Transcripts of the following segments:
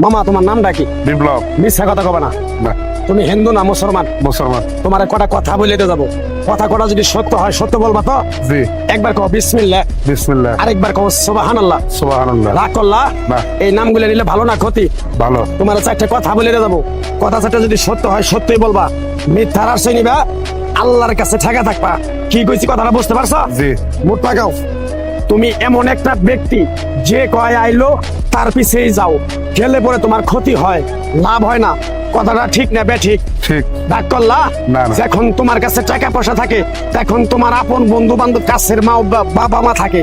মামা তোমার নামটা কি? বিপ্লব। মিথ্যা কথা কবে না। না, তুমি হিন্দু না মুসলমান? মুসলমান। তোমার কটা কথা বলে দিয়ে যাবো, কথা কটা যদি সত্য হয় সত্য বলবা তো? জি। একবার কও বিসমিল্লাহ, বিসমিল্লাহ। আরেকবার কও সুবহানাল্লাহ। সুবহানাল্লাহ। রাগ করলা? না। এই নামগুলো নিলে ভালো না ক্ষতি? ভালো। তোমার চারটে কথা বলে দিয়ে যাবো, কথা চারটে যদি সত্য হয় সত্যই বলবা, মিথ্যার আশ্রয় নিবা, আল্লাহর কাছে ঠেকা থাকবা। কি কইছি কথাটা বুঝতে পারছো? জি। মুখ লাগাও। তুমি এমন একটা ব্যক্তি যে কয় আইলো তার পিছেই যাও, গেলে পরে তোমার ক্ষতি হয়, লাভ হয় না। কথাটা ঠিক না বে ঠিক? ঠিক। রাগ করলা? না, না। যখন তোমার কাছে টাকা পয়সা থাকে তখন তোমার আপন বন্ধু বান্ধব, কাছের মা বাবা মা থাকে।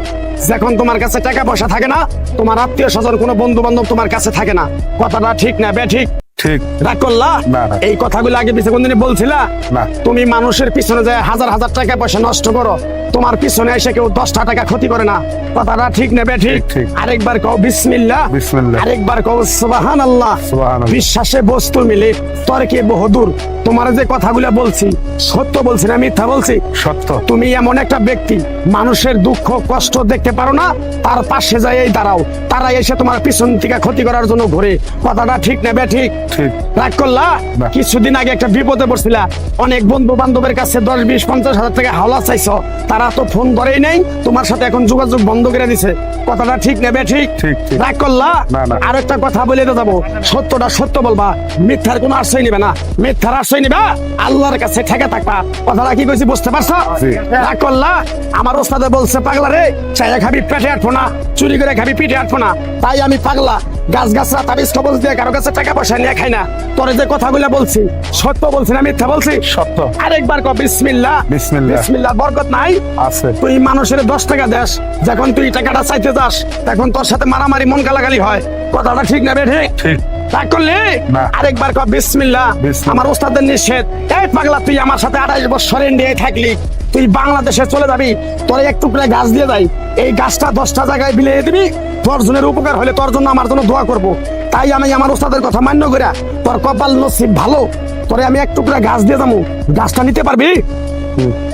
যখন তোমার কাছে টাকা পয়সা থাকে না, তোমার আত্মীয় স্বজন কোনো বন্ধু বান্ধব তোমার কাছে থাকে না। কথাটা ঠিক না বে ঠিক? ঠিক। রাগ করলা? না, না। এই কথাগুলো আগে পিছনে কোনদিন বলছিলা? না। তুমি মানুষের পিছনে যায় হাজার হাজার টাকা পয়সা নষ্ট করো, তোমার পিছনে এসে কেউ 10টা টাকা ক্ষতি করে না। কথাটা ঠিক নেবে ঠিক? ঠিক, ঠিক। আরেকবার কও বিসমিল্লাহ, বিসমিল্লাহ। আরেকবার কও সুবহানাল্লাহ। সুবহানাল্লাহ। বিশ্বাসে বস্তু মিলে তর্কে বহুদূর। তোমার যে কথাগুলো বলছি সত্য বলছি না মিথ্যা বলছি? সত্য। তুমি এমন একটা ব্যক্তি, মানুষের দুঃখ কষ্ট দেখতে পারো না, তার পাশে যাই দাঁড়াও, তারা এসে তোমার পিছন থেকে ক্ষতি করার জন্য ঘুরে। কথাটা ঠিক নেবে ঠিক? ঠিক। রাগ করলা? না। কিছুদিন আগে একটা বিপদে পড়ছিলা, অনেক বন্ধু বান্ধবের কাছে 10, 20, 50 হাজার টাকা হাওলা চাইছো, তারা তো ফোন ধরেই নেই, তোমার সাথে এখন যোগাযোগ বন্ধ করে দিছে। কথাটা ঠিক নেবে ঠিক? ঠিক, ঠিক। রাগ করলা? না, না। আর একটা কথা বলে তো যাবো, সত্যটা সত্য বলবা, মিথ্যার কোনো আশ্রয় নিবে না। মিথ্যার আশ্রয় নিবা, আল্লাহর কাছে ঠেকে থাকবা। কথাটা কি কইছি বুঝতে পারছো? জি। রাগ করলা? আমার ওস্তাদে বলছে পাগলা রে, চাইয়া খাবি পেটে আটবো না, চুরি করে খাবি পিঠে আটবো না। তাই আমি পাগলা, গাছ গাছরা তাবিজ কবজ দিয়ে কারো কাছে টাকা পয়সা নিয়ে খাই না। তোরে যে কথাগুলো বলছি সত্য বলছি না মিথ্যা বলছি? সত্য। আরেকবার কও বিসমিল্লাহ। বিসমিল্লাহ। বিসমিল্লাহ বরকত নাই? আছে। তুই মানুষের 10 টাকা দেস, যখন তুই টাকাটা চাইতে যাস তখন তোর সাথে মারামারি মন গালাগালি হয়। কথাটা ঠিক না বে ঠিক? ঠিক। রাগ করলি? না। আরেকবার কও বিসমিল্লাহ। বিসমিল্লাহ। আমার ওস্তাদের নিষেধ। এই পাগলা, তুই আমার সাথে 28 বছর ইন্ডিয়ায় থাকলি, তুই বাংলাদেশে চলে যাবি, তোর এক টুকরা গাছ দিয়ে যাই, এই গাছটা 10টা জায়গায় বিলিয়ে দিবি, তোর জনের উপকার হলে তোর জন্য আমার জন্য দোয়া করব। তাই আমি আমার ওস্তাদের কথা মান্য কইরা, তোর কপাল নসিব ভালো, তোরে আমি এক টুকরা গাছ দিয়ে যাবো, গাছটা নিতে পারবি?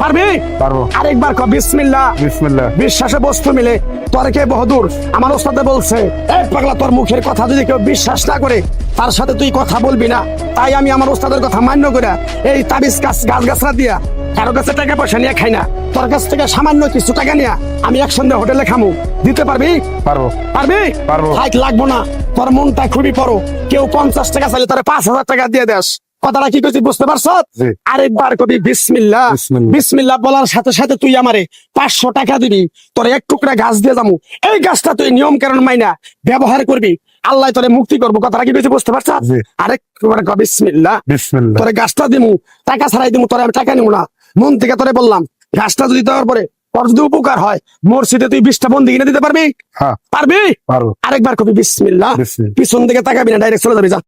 পারবি? পারবো। আরেকবার কও বিসমিল্লাহ। বিসমিল্লাহ। বিশ্বাসে বস্তু মিলে তর্কে বহুদূর। আমার ওস্তাদে বলছে, এই পাগলা, তোর মুখের কথা যদি কেউ বিশ্বাস না করে তার সাথে তুই কথা বলবি না। তাই আমি আমার ওস্তাদের কথা মান্য করে এই তাবিজ গাছ গাছরা দিয়া কারো কাছে টাকা পয়সা নিয়ে খাই না। তোর কাছ থেকে সামান্য কিছু টাকা নিয়ে আমি একসঙ্গে হোটেলে খামু, দিতে পারবি? পারবো। পারবি? পারবো। হাইট লাগবো না, তোর মনটা খুবই বড়। কেউ 50 টাকা চাইলে তারে 5,000 টাকা দিয়ে দেস। কথাটা কি কইছি বুঝতে পারছ? জি। আরেকবার কবি বিসমিল্লাহ। বিসমিল্লাহ। বিসমিল্লাহ বলার সাথে সাথে তুই আমারে 500 টাকা দিবি, তোর এক টুকরা গাছ দিয়ে যাবো, এই গাছটা তুই নিয়ম কারণ মাইনা ব্যবহার করবি, আল্লাহ তোরে মুক্তি করবো। কথাটা কি কইছি বুঝতে পারছ? জি। আরেকবার কবি বিসমিল্লাহ। বিসমিল্লাহ। তোরে গাছটা দিমু, টাকা ছাড়াই দিমু, তোরে আমি টাকা নিবো না, মন থেকে তোরে বললাম। গাছটা যদি দেওয়ার পরে তোর যদি উপকার হয়, মসজিদে তুই 20টা বন্দি কিনে দিতে পারবি? হ্যাঁ। পারবি? পারবো। আরেকবার কবি বিসমিল্লাহ। বিসমিল্লাহ। পিছন দিকে তাকাবি না, ডাইরেক্ট চলে যাবি, যা।